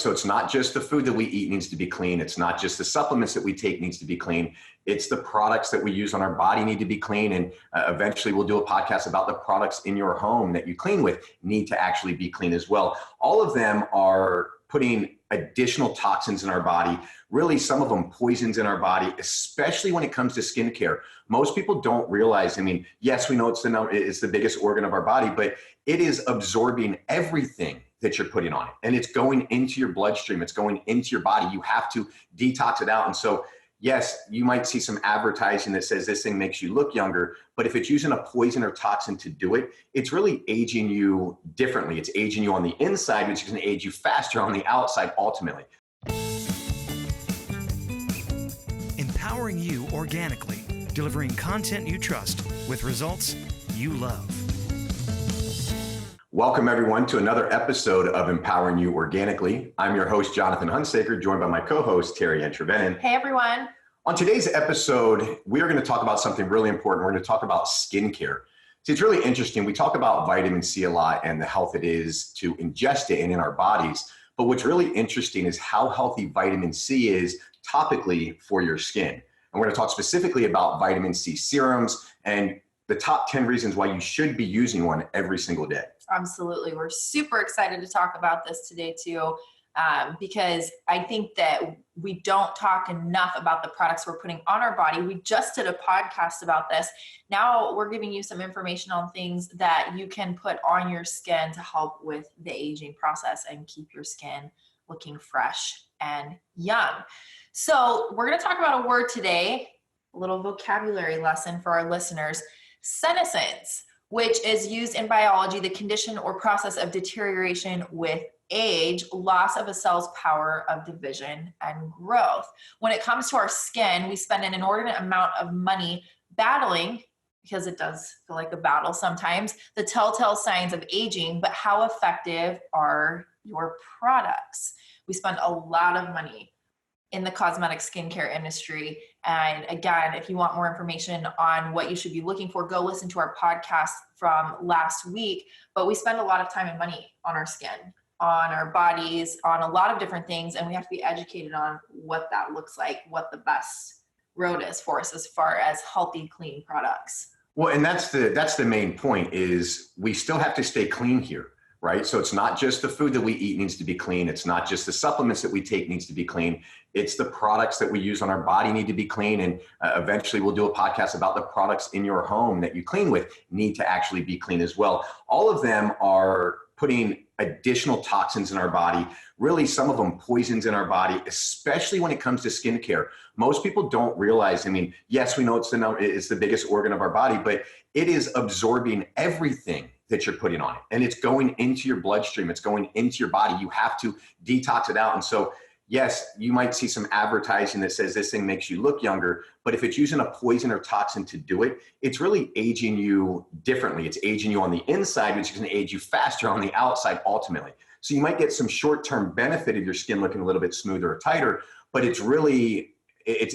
So it's not just the food that we eat needs to be clean. It's not just the supplements that we take needs to be clean. It's the products that we use on our body need to be clean. And eventually we'll do a podcast about the products in your home that you clean with need to actually be clean as well. All of them are putting additional toxins in our body, really some of them poisons in our body, especially when it comes to skincare. Most people don't realize, yes, we know it's the biggest organ of our body, but it is absorbing everything that you're putting on it. And it's going into your bloodstream. It's going into your body. You have to detox it out. And so, yes, you might see some advertising that says this thing makes you look younger, but if it's using a poison or toxin to do it, it's really aging you differently. It's aging you on the inside, which is going to age you faster on the outside ultimately. Empowering you organically, delivering content you trust with results you love. Welcome everyone to another episode of Empowering You Organically. I'm your host, Jonathan Hunsaker, joined by my co-host, TeriAnn. Hey everyone. On today's episode, we are going to talk about something really important. We're going to talk about skincare. See, it's really interesting. We talk about vitamin C a lot and the health it is to ingest it and in our bodies. But what's really interesting is how healthy vitamin C is topically for your skin. And we're going to talk specifically about vitamin C serums and the top 10 reasons why you should be using one every single day. Absolutely. We're super excited to talk about this today too, because I think that we don't talk enough about the products we're putting on our body. We just did a podcast about this. Now we're giving you some information on things that you can put on your skin to help with the aging process and keep your skin looking fresh and young. So we're going to talk about a word today, a little vocabulary lesson for our listeners, senescence, which is used in biology, the condition or process of deterioration with age, loss of a cell's power of division and growth. When it comes to our skin, we spend an inordinate amount of money battling, because it does feel like a battle sometimes, the telltale signs of aging, but how effective are your products? We spend a lot of money in the cosmetic skincare industry. And again, if you want more information on what you should be looking for, go listen to our podcast from last week. But we spend a lot of time and money on our skin, on our bodies, on a lot of different things. And we have to be educated on what that looks like, what the best road is for us as far as healthy, clean products. Well, and that's the main point is we still have to stay clean here. Right? So it's not just the food that we eat needs to be clean. It's not just the supplements that we take needs to be clean. It's the products that we use on our body need to be clean. And eventually we'll do a podcast about the products in your home that you clean with need to actually be clean as well. All of them are putting additional toxins in our body, really some of them poisons in our body, especially when it comes to skincare. Most people don't realize, yes, we know it's the biggest organ of our body, but it is absorbing everything that you're putting on it. And it's going into your bloodstream. It's going into your body. You have to detox it out. And so, yes, you might see some advertising that says this thing makes you look younger, but if it's using a poison or toxin to do it, it's really aging you differently. It's aging you on the inside, which is going to age you faster on the outside ultimately. So you might get some short-term benefit of your skin looking a little bit smoother or tighter, but it's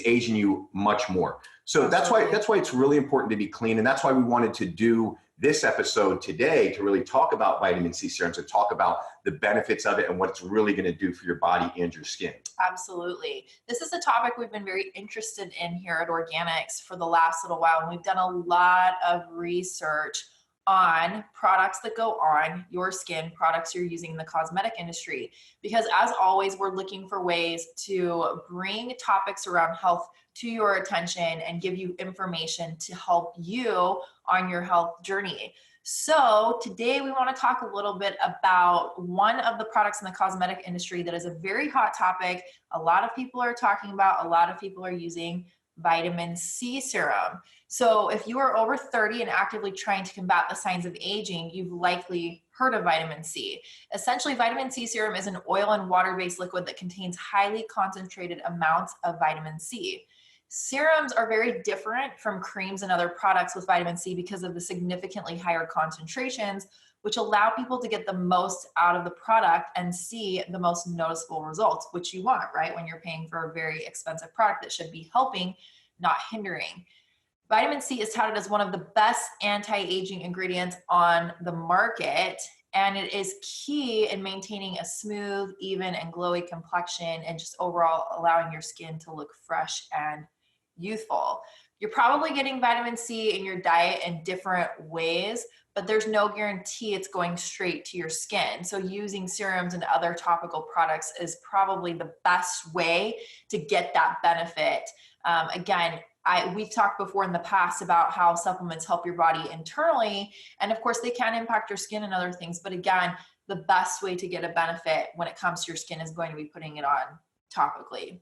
aging you much more. So that's why it's really important to be clean. And that's why we wanted to do this episode today to really talk about vitamin C serums and talk about the benefits of it and what it's really going to do for your body and your skin. Absolutely. This is a topic we've been very interested in here at Organixx for the last little while. And we've done a lot of research on products that go on your skin, products you're using in the cosmetic industry. Because as always, we're looking for ways to bring topics around health to your attention and give you information to help you on your health journey. So today we want to talk a little bit about one of the products in the cosmetic industry that is a very hot topic. A lot of people are talking about, a lot of people are using vitamin C serum. So if you are over 30 and actively trying to combat the signs of aging, you've likely heard of vitamin C. Essentially, vitamin C serum is an oil and water-based liquid that contains highly concentrated amounts of vitamin C. Serums are very different from creams and other products with vitamin C because of the significantly higher concentrations, which allow people to get the most out of the product and see the most noticeable results, which you want, right? When you're paying for a very expensive product that should be helping, not hindering. Vitamin C is touted as one of the best anti-aging ingredients on the market. And it is key in maintaining a smooth, even, and glowy complexion, and just overall allowing your skin to look fresh and youthful. You're probably getting vitamin C in your diet in different ways, but there's no guarantee it's going straight to your skin. So using serums and other topical products is probably the best way to get that benefit. Again, we've talked before in the past about how supplements help your body internally, and of course they can impact your skin and other things, but again, the best way to get a benefit when it comes to your skin is going to be putting it on topically.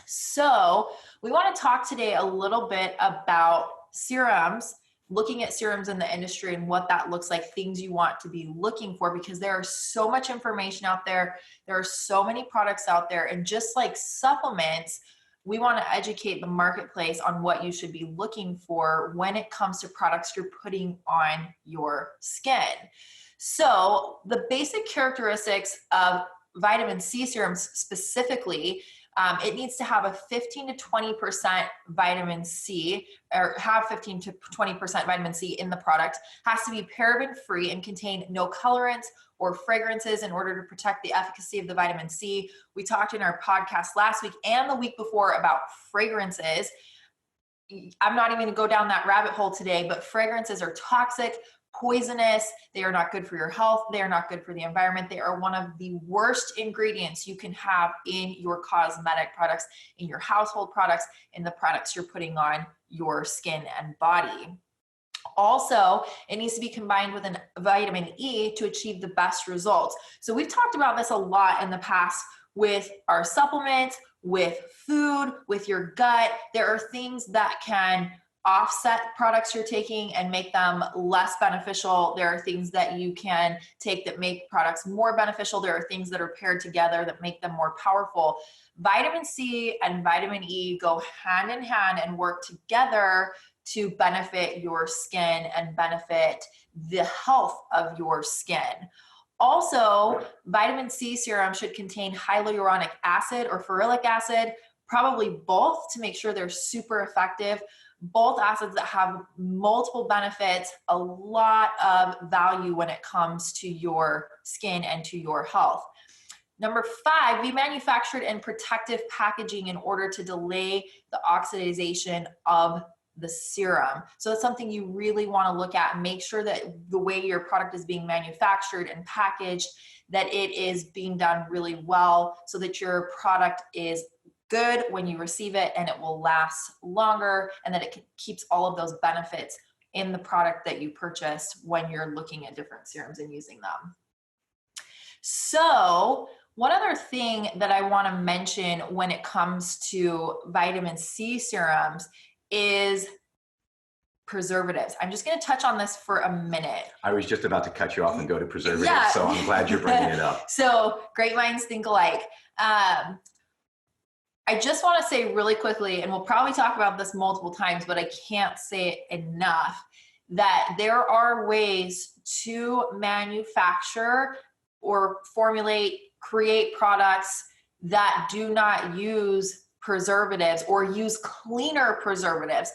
So we want to talk today a little bit about serums, looking at serums in the industry and what that looks like, things you want to be looking for, because there is so much information out there. There are so many products out there, and just like supplements, we want to educate the marketplace on what you should be looking for when it comes to products you're putting on your skin. So the basic characteristics of vitamin C serums specifically, it needs to have a 15 to 20% vitamin C, or have 15 to 20% vitamin C in the product, has to be paraben free and contain no colorants or fragrances in order to protect the efficacy of the vitamin C. We talked in our podcast last week and the week before about fragrances. I'm not even going to go down that rabbit hole today, but fragrances are toxic, poisonous. They are not good for your health. They are not good for the environment. They are one of the worst ingredients you can have in your cosmetic products, in your household products, in the products you're putting on your skin and body. Also, it needs to be combined with a vitamin E to achieve the best results. So we've talked about this a lot in the past with our supplements, with food, with your gut. There are things that can offset products you're taking and make them less beneficial. There are things that you can take that make products more beneficial. There are things that are paired together that make them more powerful. Vitamin C and vitamin E go hand in hand and work together to benefit your skin and benefit the health of your skin. Also, vitamin C serum should contain hyaluronic acid or ferulic acid, probably both, to make sure they're super effective. Both acids that have multiple benefits, a lot of value when it comes to your skin and to your health. Number 5, be manufactured in protective packaging in order to delay the oxidation of the serum. So it's something you really want to look at and make sure that the way your product is being manufactured and packaged, that it is being done really well so that your product is good when you receive it and it will last longer, and that it keeps all of those benefits in the product that you purchased when you're looking at different serums and using them. So one other thing that I want to mention when it comes to vitamin C serums is preservatives. I'm just going to touch on this for a minute. I was just about to cut you off and go to preservatives, so I'm glad you're bringing it up. So great minds think alike. I just want to say really quickly, and we'll probably talk about this multiple times, but I can't say it enough, that there are ways to manufacture or formulate, create products that do not use preservatives or use cleaner preservatives.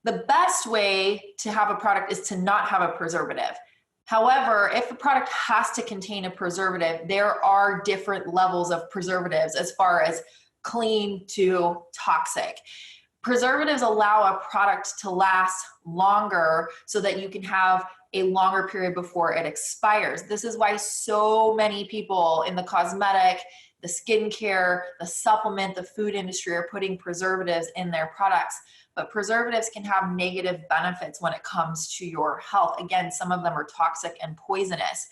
The best way to have a product is to not have a preservative. However, if a product has to contain a preservative, there are different levels of preservatives as far as clean to toxic. Preservatives allow a product to last longer so that you can have a longer period before it expires. This is why so many people in the cosmetic, the skincare, the supplement, the food industry are putting preservatives in their products. But preservatives can have negative benefits when it comes to your health. Again, some of them are toxic and poisonous.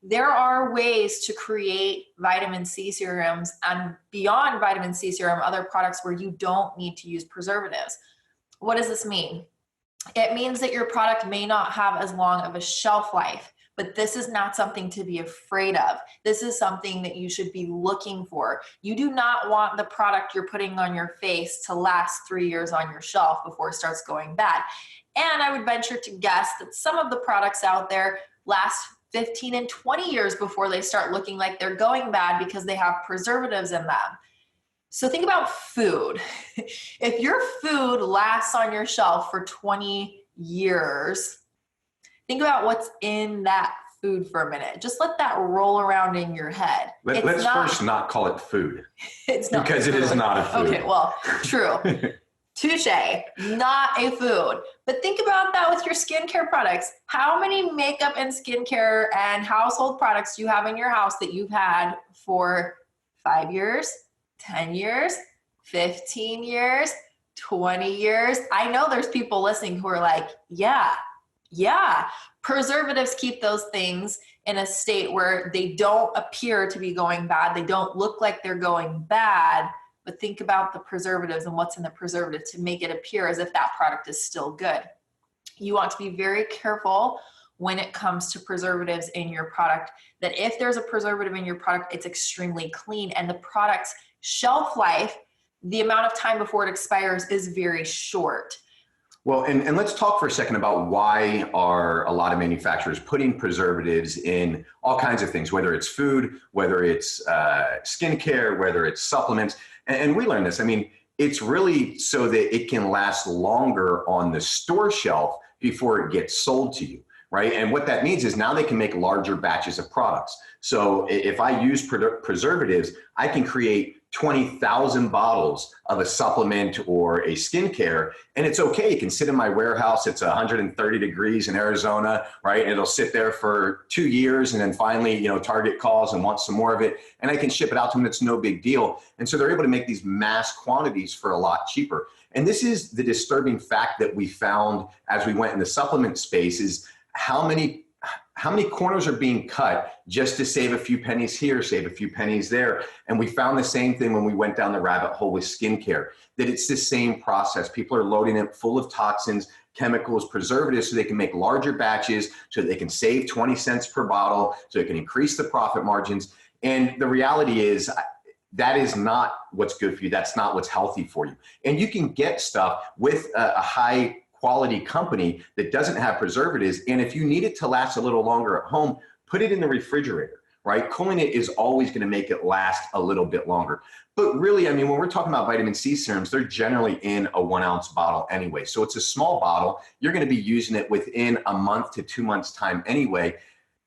There are ways to create vitamin C serums, and beyond vitamin C serum, other products where you don't need to use preservatives. What does this mean? It means that your product may not have as long of a shelf life, but this is not something to be afraid of. This is something that you should be looking for. You do not want the product you're putting on your face to last 3 years on your shelf before it starts going bad. And I would venture to guess that some of the products out there last 15 and 20 years before they start looking like they're going bad because they have preservatives in them. So think about food. If your food lasts on your shelf for 20 years, think about what's in that food for a minute. Just let that roll around in your head. Let's first not call it food. It's not because food. It is not a food. Okay, well, true. Touche, not a food. But think about that with your skincare products. How many makeup and skincare and household products do you have in your house that you've had for 5 years, 10 years, 15 years, 20 years? I know there's people listening who are like, yeah. Preservatives keep those things in a state where they don't appear to be going bad. They don't look like they're going bad. But think about the preservatives and what's in the preservative to make it appear as if that product is still good. You want to be very careful when it comes to preservatives in your product, that if there's a preservative in your product, it's extremely clean, and the product's shelf life, the amount of time before it expires, is very short. Well, and let's talk for a second about why are a lot of manufacturers putting preservatives in all kinds of things, whether it's food, whether it's skincare, whether it's supplements. And we learned this. I mean, it's really so that it can last longer on the store shelf before it gets sold to you, right? And what that means is now they can make larger batches of products. So if I use preservatives, I can create 20,000 bottles of a supplement or a skincare, and it's okay. It can sit in my warehouse. It's 130 degrees in Arizona, right? And it'll sit there for 2 years, and then finally, Target calls and wants some more of it, and I can ship it out to them. It's no big deal. And so they're able to make these mass quantities for a lot cheaper. And this is the disturbing fact that we found as we went in the supplement space, is how many corners are being cut just to save a few pennies here, save a few pennies there. And we found the same thing when we went down the rabbit hole with skincare, that it's the same process. People are loading it full of toxins, chemicals, preservatives, so they can make larger batches, so that they can save 20 cents per bottle, so they can increase the profit margins. And the reality is, that is not what's good for you. That's not what's healthy for you. And you can get stuff with a high quality company that doesn't have preservatives. And if you need it to last a little longer at home, put it in the refrigerator, right? Cooling it is always going to make it last a little bit longer. But really, I mean, when we're talking about vitamin C serums, they're generally in a 1 ounce bottle anyway. So it's a small bottle. You're going to be using it within a month to 2 months time anyway.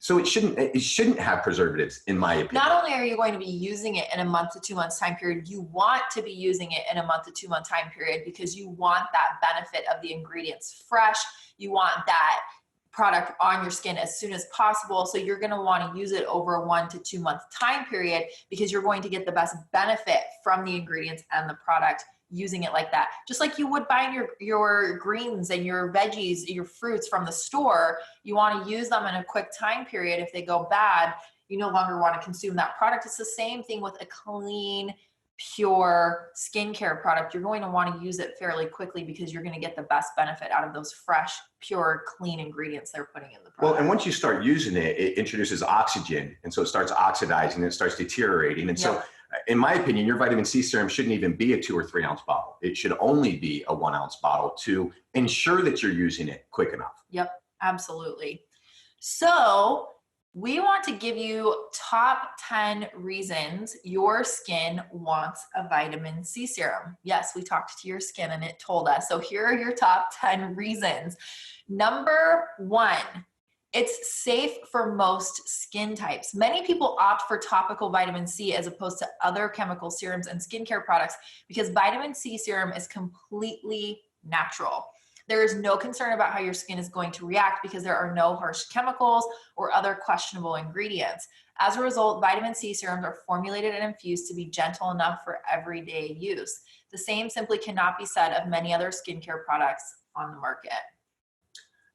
So it shouldn't have preservatives, in my opinion. Not only are you going to be using it in a month to 2 months time period, you want to be using it in a month to 2 month time period, because you want that benefit of the ingredients fresh. You want that product on your skin as soon as possible. So you're going to want to use it over a 1 to 2 month time period, because you're going to get the best benefit from the ingredients and the product using it like that. Just like you would buying your greens and your veggies, your fruits from the store, you want to use them in a quick time period. If they go bad, you no longer want to consume that product. It's the same thing with a clean, pure skincare product. You're going to want to use it fairly quickly, because you're going to get the best benefit out of those fresh, pure, clean ingredients they're putting in the product. Well, and once you start using it, it introduces oxygen. And so it starts oxidizing, it starts deteriorating. And so in my opinion, your vitamin C serum shouldn't even be a 2 or 3 ounce bottle. It should only be a 1 ounce bottle to ensure that you're using it quick enough. Yep, absolutely. So we want to give you top 10 reasons your skin wants a vitamin C serum. Yes, we talked to your skin and it told us. So here are your top 10 reasons. Number 1, it's safe for most skin types. Many people opt for topical vitamin C as opposed to other chemical serums and skincare products, because vitamin C serum is completely natural. There is no concern about how your skin is going to react, because there are no harsh chemicals or other questionable ingredients. As a result, vitamin C serums are formulated and infused to be gentle enough for everyday use. The same simply cannot be said of many other skincare products on the market.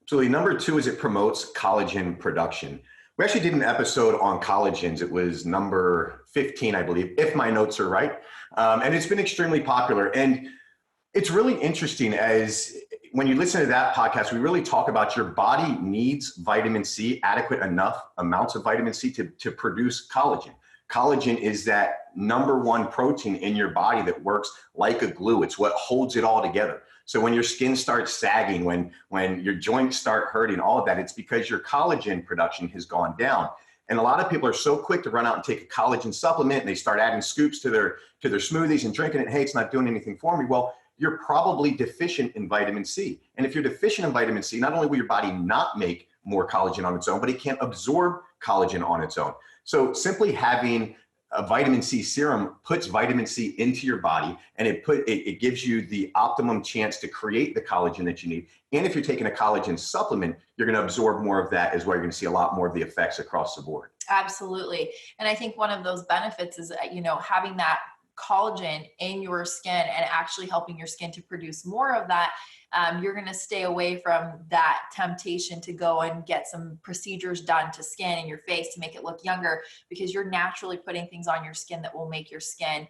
Absolutely. Number 2 is it promotes collagen production. We actually did an episode on collagens. It was number 15, I believe, if my notes are right. And it's been extremely popular. And it's really interesting, as when you listen to that podcast, we really talk about your body needs vitamin C, adequate enough amounts of vitamin C to produce collagen. Collagen is that number 1 protein in your body that works like a glue. It's what holds it all together. So when your skin starts sagging, when your joints start hurting, all of that, it's because your collagen production has gone down. And a lot of people are so quick to run out and take a collagen supplement, and they start adding scoops to their smoothies and drinking it. Hey, it's not doing anything for me. Well, you're probably deficient in vitamin C. And if you're deficient in vitamin C, not only will your body not make more collagen on its own, but it can't absorb collagen on its own. So simply having a vitamin C serum puts vitamin C into your body, and it gives you the optimum chance to create the collagen that you need. And if you're taking a collagen supplement, you're going to absorb more of that as well. You're going to see a lot more of the effects across the board. Absolutely. And I think one of those benefits is, having that collagen in your skin and actually helping your skin to produce more of that. You're going to stay away from that temptation to go and get some procedures done to skin and your face to make it look younger, because you're naturally putting things on your skin that will make your skin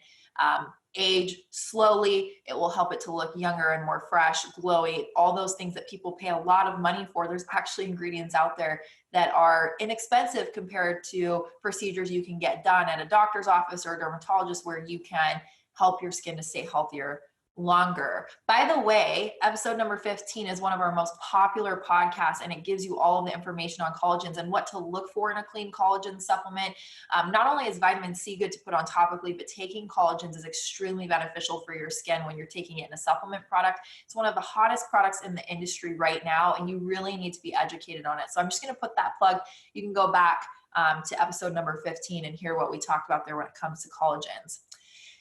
age slowly. It will help it to look younger and more fresh, glowy, all those things that people pay a lot of money for. There's actually ingredients out there that are inexpensive compared to procedures you can get done at a doctor's office or a dermatologist, where you can help your skin to stay healthier longer. By the way, episode number 15 is one of our most popular podcasts, and it gives you all of the information on collagens and what to look for in a clean collagen supplement. Not only is vitamin C good to put on topically, but taking collagens is extremely beneficial for your skin when you're taking it in a supplement product. It's one of the hottest products in the industry right now, and you really need to be educated on it. So I'm just going to put that plug. You can go back to episode number 15 and hear what we talked about there when it comes to collagens.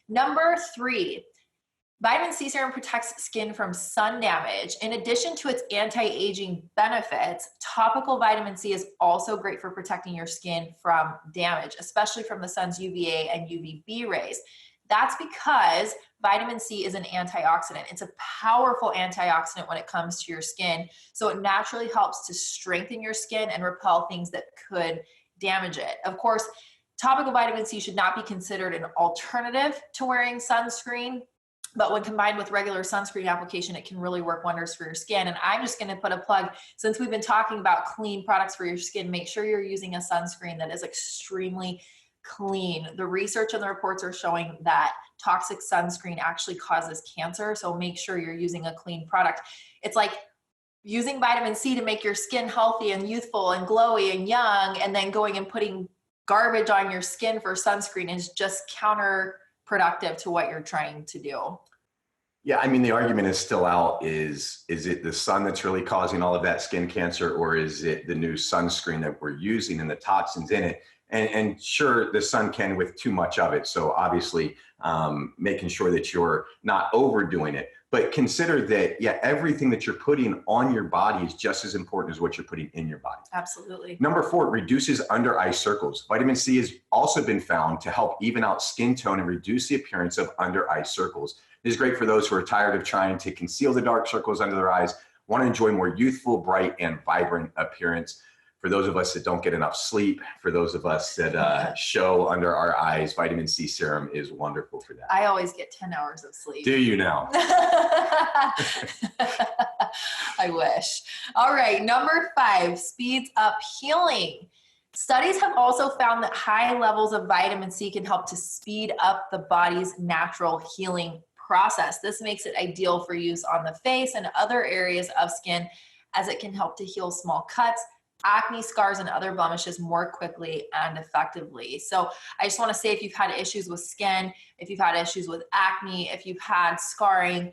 Number 3, vitamin C serum protects skin from sun damage. In addition to its anti-aging benefits, topical vitamin C is also great for protecting your skin from damage, especially from the sun's UVA and UVB rays. That's because vitamin C is an antioxidant. It's a powerful antioxidant when it comes to your skin. So it naturally helps to strengthen your skin and repel things that could damage it. Of course, topical vitamin C should not be considered an alternative to wearing sunscreen, but when combined with regular sunscreen application, it can really work wonders for your skin. And I'm just going to put a plug, since we've been talking about clean products for your skin, make sure you're using a sunscreen that is extremely clean. The research and the reports are showing that toxic sunscreen actually causes cancer. So make sure you're using a clean product. It's like using vitamin C to make your skin healthy and youthful and glowy and young, and then going and putting garbage on your skin for sunscreen is just counterproductive to what you're trying to do. Yeah, I mean, the argument is still out. Is it the sun that's really causing all of that skin cancer, or is it the new sunscreen that we're using and the toxins in it? And sure, the sun can with too much of it. So obviously making sure that you're not overdoing it. But consider that, yeah, everything that you're putting on your body is just as important as what you're putting in your body. Absolutely. Number 4, reduces under eye circles. Vitamin C has also been found to help even out skin tone and reduce the appearance of under eye circles. This is great for those who are tired of trying to conceal the dark circles under their eyes, want to enjoy more youthful, bright, and vibrant appearance. For those of us that don't get enough sleep, for those of us that show under our eyes, vitamin C serum is wonderful for that. I always get 10 hours of sleep. Do you now? I wish. All right, number 5, speeds up healing. Studies have also found that high levels of vitamin C can help to speed up the body's natural healing process. This makes it ideal for use on the face and other areas of skin, as it can help to heal small cuts, acne, scars, and other blemishes more quickly and effectively. So I just want to say, if you've had issues with skin, if you've had issues with acne, if you've had scarring,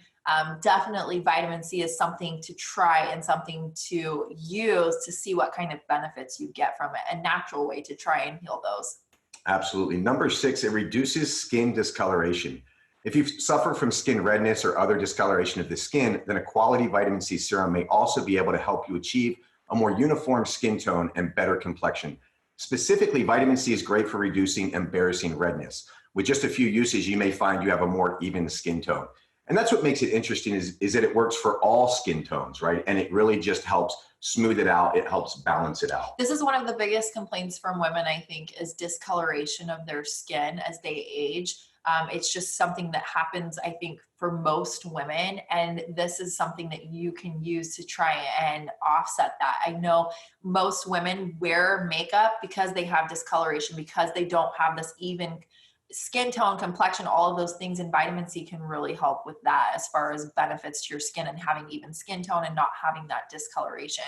definitely vitamin C is something to try and something to use to see what kind of benefits you get from it. A natural way to try and heal those. Absolutely. Number 6, it reduces skin discoloration. If you suffer from skin redness or other discoloration of the skin, then a quality vitamin C serum may also be able to help you achieve a more uniform skin tone and better complexion. Specifically, vitamin C is great for reducing embarrassing redness. With just a few uses, you may find you have a more even skin tone. And that's what makes it interesting is that it works for all skin tones, right? And it really just helps smooth it out. It helps balance it out. This is one of the biggest complaints from women, I think, is discoloration of their skin as they age. It's just something that happens, I think, for most women. And this is something that you can use to try and offset that. I know most women wear makeup because they have discoloration, because they don't have this even skin tone, complexion, all of those things. And vitamin C can really help with that as far as benefits to your skin and having even skin tone and not having that discoloration.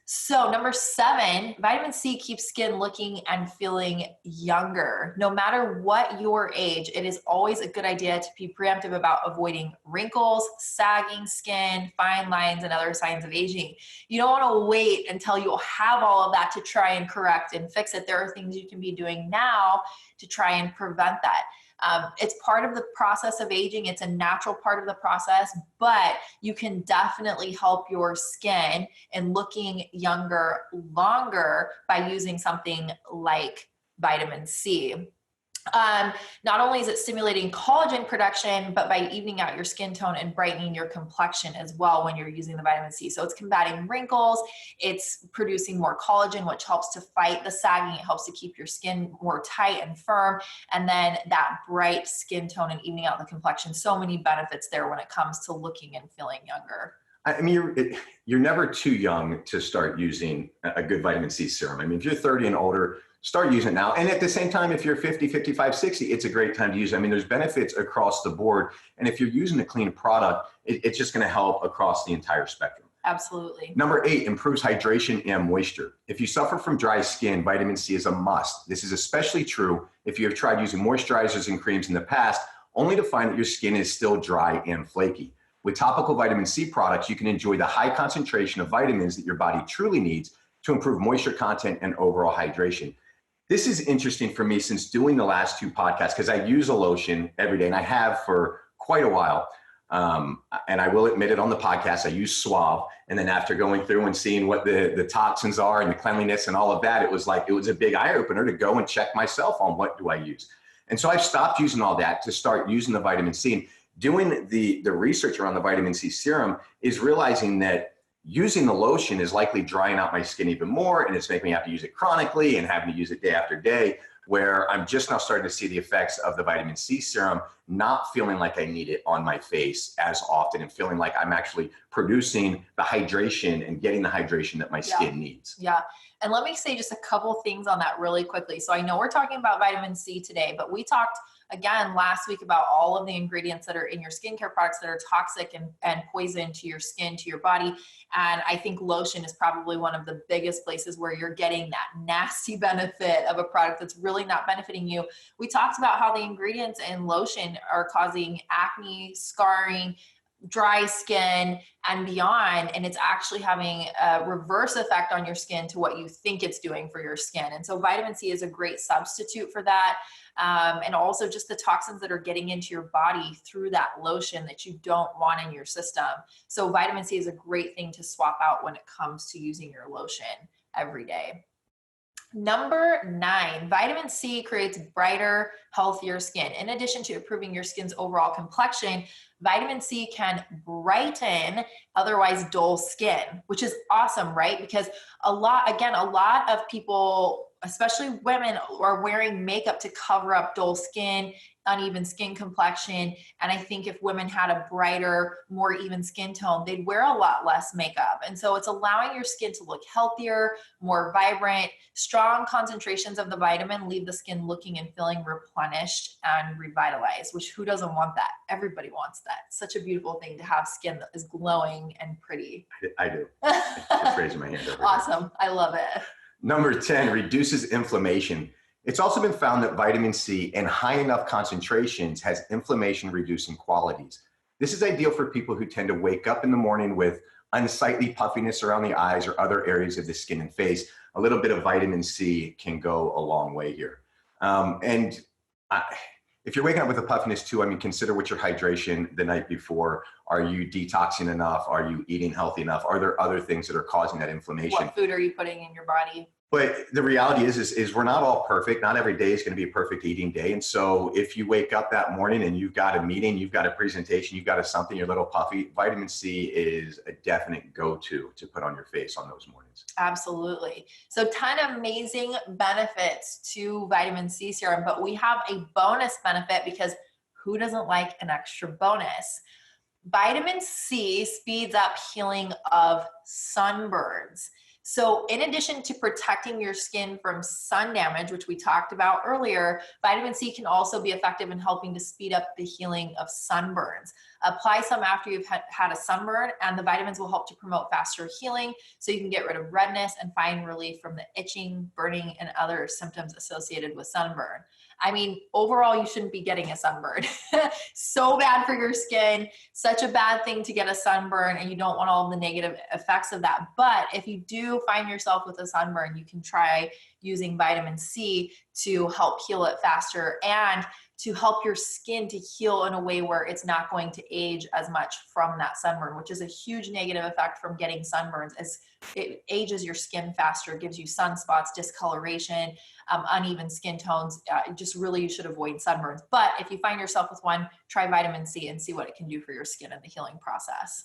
So number 7, vitamin C keeps skin looking and feeling younger. No matter what your age, it is always a good idea to be preemptive about avoiding wrinkles, sagging skin, fine lines, and other signs of aging. You don't want to wait until you'll have all of that to try and correct and fix it. There are things you can be doing now to try and prevent that. It's part of the process of aging. It's a natural part of the process, but you can definitely help your skin in looking younger longer by using something like vitamin C. Not only is it stimulating collagen production, but by evening out your skin tone and brightening your complexion as well when you're using the vitamin C. So it's combating wrinkles, it's producing more collagen, which helps to fight the sagging. It helps to keep your skin more tight and firm. And then that bright skin tone and evening out the complexion. So many benefits there when it comes to looking and feeling younger. I mean, you're never too young to start using a good vitamin C serum. I mean, if you're 30 and older, start using it now. And at the same time, if you're 50, 55, 60, it's a great time to use it. I mean, there's benefits across the board. And if you're using a clean product, it's just going to help across the entire spectrum. Absolutely. Number 8, improves hydration and moisture. If you suffer from dry skin, vitamin C is a must. This is especially true if you have tried using moisturizers and creams in the past, only to find that your skin is still dry and flaky. With topical vitamin C products, you can enjoy the high concentration of vitamins that your body truly needs to improve moisture content and overall hydration. This is interesting for me since doing the last 2 podcasts, because I use a lotion every day, and I have for quite a while. And I will admit it on the podcast, I use Suave. And then after going through and seeing what the toxins are and the cleanliness and all of that, it was a big eye opener to go and check myself on what do I use. And so I've stopped using all that to start using the vitamin C. And doing the research around the vitamin C serum is realizing that using the lotion is likely drying out my skin even more, and it's making me have to use it chronically and having to use it day after day, where I'm just now starting to see the effects of the vitamin C serum, not feeling like I need it on my face as often and feeling like I'm actually producing the hydration and getting the hydration that my skin needs. Yeah. And let me say just a couple things on that really quickly. So I know we're talking about vitamin C today, but we talked again last week about all of the ingredients that are in your skincare products that are toxic and poison to your skin, to your body. And I think lotion is probably one of the biggest places where you're getting that nasty benefit of a product that's really not benefiting you. We talked about how the ingredients in lotion are causing acne, scarring, dry skin, and beyond, and it's actually having a reverse effect on your skin to what you think it's doing for your skin. And so vitamin C is a great substitute for that. And also just the toxins that are getting into your body through that lotion that you don't want in your system. So vitamin C is a great thing to swap out when it comes to using your lotion every day. Number 9, vitamin C creates brighter, healthier skin. In addition to improving your skin's overall complexion, vitamin C can brighten otherwise dull skin, which is awesome, right? Because a lot of people, especially women, are wearing makeup to cover up dull skin, uneven skin complexion. And I think if women had a brighter, more even skin tone, they'd wear a lot less makeup. And so it's allowing your skin to look healthier, more vibrant. Strong concentrations of the vitamin leave the skin looking and feeling replenished and revitalized, which who doesn't want that? Everybody wants that. Such a beautiful thing to have skin that is glowing and pretty. I do. Just raising my hand over Awesome. I love it. Number 10, reduces inflammation. It's also been found that vitamin C in high enough concentrations has inflammation reducing qualities. This is ideal for people who tend to wake up in the morning with unsightly puffiness around the eyes or other areas of the skin and face. A little bit of vitamin C can go a long way here. If you're waking up with a puffiness too, I mean, consider what's your hydration the night before. Are you detoxing enough? Are you eating healthy enough? Are there other things that are causing that inflammation? What food are you putting in your body? But the reality is we're not all perfect. Not every day is going to be a perfect eating day. And so if you wake up that morning and you've got a meeting, you've got a presentation, you've got something, you're a little puffy, vitamin C is a definite go-to to put on your face on those mornings. Absolutely. So ton of amazing benefits to vitamin C serum, but we have a bonus benefit because who doesn't like an extra bonus? Vitamin C speeds up healing of sunburns. So in addition to protecting your skin from sun damage, which we talked about earlier, vitamin C can also be effective in helping to speed up the healing of sunburns. Apply some after you've had a sunburn, and the vitamins will help to promote faster healing so you can get rid of redness and find relief from the itching, burning, and other symptoms associated with sunburn. I mean, overall, you shouldn't be getting a sunburn. So bad for your skin, such a bad thing to get a sunburn, and you don't want all of the negative effects of that. But if you do find yourself with a sunburn, you can try using vitamin C to help heal it faster and to help your skin to heal in a way where it's not going to age as much from that sunburn, which is a huge negative effect from getting sunburns, as it ages your skin faster, gives you sunspots, discoloration, uneven skin tones. Just really, you should avoid sunburns. But if you find yourself with one, try vitamin C and see what it can do for your skin in the healing process.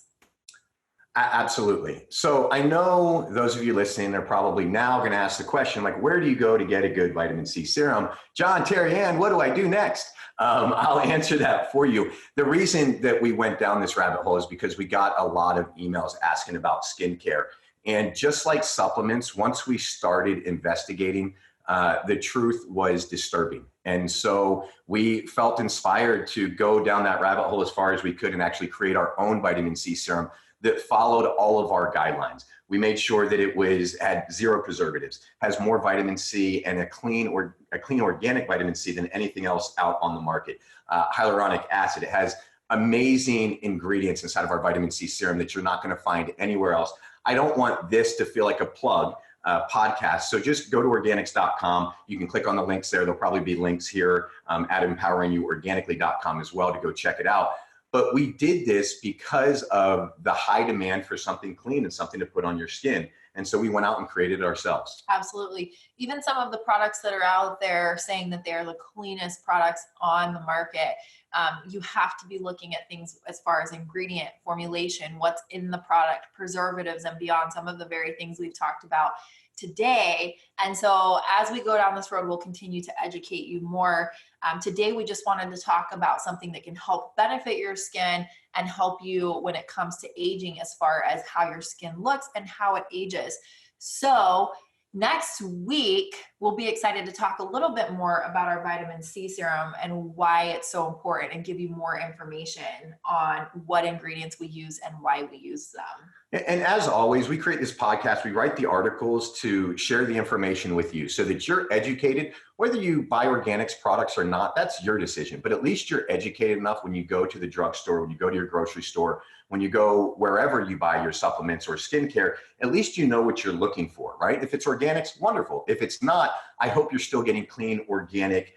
Absolutely. So I know those of you listening are probably now going to ask the question, like, where do you go to get a good vitamin C serum? John, TeriAnn, what do I do next? I'll answer that for you. The reason that we went down this rabbit hole is because we got a lot of emails asking about skincare. And just like supplements, once we started investigating, the truth was disturbing. And so we felt inspired to go down that rabbit hole as far as we could and actually create our own vitamin C serum that followed all of our guidelines. We made sure that it had 0 preservatives, has more vitamin C and a clean organic vitamin C than anything else out on the market. Hyaluronic acid, it has amazing ingredients inside of our vitamin C serum that you're not gonna find anywhere else. I don't want this to feel like a plug podcast. So just go to Organixx.com. You can click on the links there. There'll probably be links here at empoweringYouOrganically.com as well to go check it out. But we did this because of the high demand for something clean and something to put on your skin. And so we went out and created it ourselves. Absolutely. Even some of the products that are out there saying that they're the cleanest products on the market, you have to be looking at things as far as ingredient formulation, what's in the product, preservatives, and beyond, some of the very things we've talked about today. And so as we go down this road, we'll continue to educate you more. Today, we just wanted to talk about something that can help benefit your skin and help you when it comes to aging, as far as how your skin looks and how it ages. So next week, we'll be excited to talk a little bit more about our vitamin C serum and why it's so important, and give you more information on what ingredients we use and why we use them. And as always, we create this podcast, we write the articles to share the information with you so that you're educated. Whether you buy Organixx products or not, that's your decision. But at least you're educated enough when you go to the drugstore, when you go to your grocery store, when you go wherever you buy your supplements or skincare, at least you know what you're looking for, right? If it's Organixx, wonderful. If it's not, I hope you're still getting clean, organic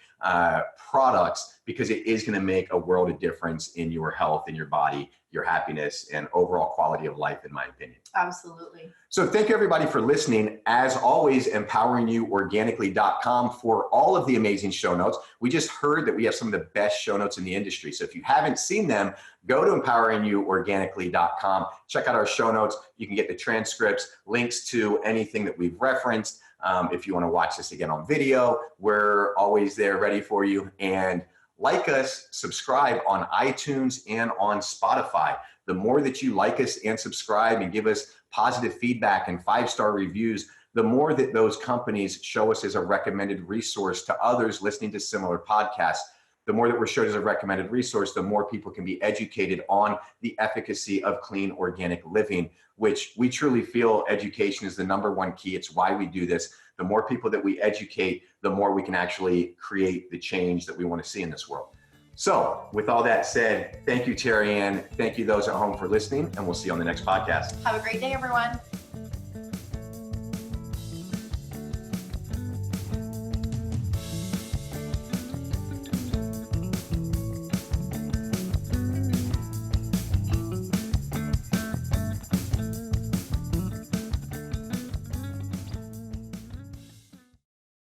products, because it is going to make a world of difference in your health, in your body, your happiness, and overall quality of life, in my opinion. Absolutely. So thank you everybody for listening. As always, empoweringYouOrganically.com for all of the amazing show notes. We just heard that we have some of the best show notes in the industry. So if you haven't seen them, go to empoweringYouOrganically.com. Check out our show notes. You can get the transcripts, links to anything that we've referenced. If you want to watch this again on video, we're always there ready for you. And like us, subscribe on iTunes and on Spotify. The more that you like us and subscribe and give us positive feedback and 5-star reviews, the more that those companies show us as a recommended resource to others listening to similar podcasts. The more that we're showed as a recommended resource, the more people can be educated on the efficacy of clean organic living, which we truly feel education is the #1 key. It's why we do this. The more people that we educate, the more we can actually create the change that we want to see in this world. So with all that said, thank you, TeriAnn. Thank you those at home for listening, and we'll see you on the next podcast. Have a great day, everyone.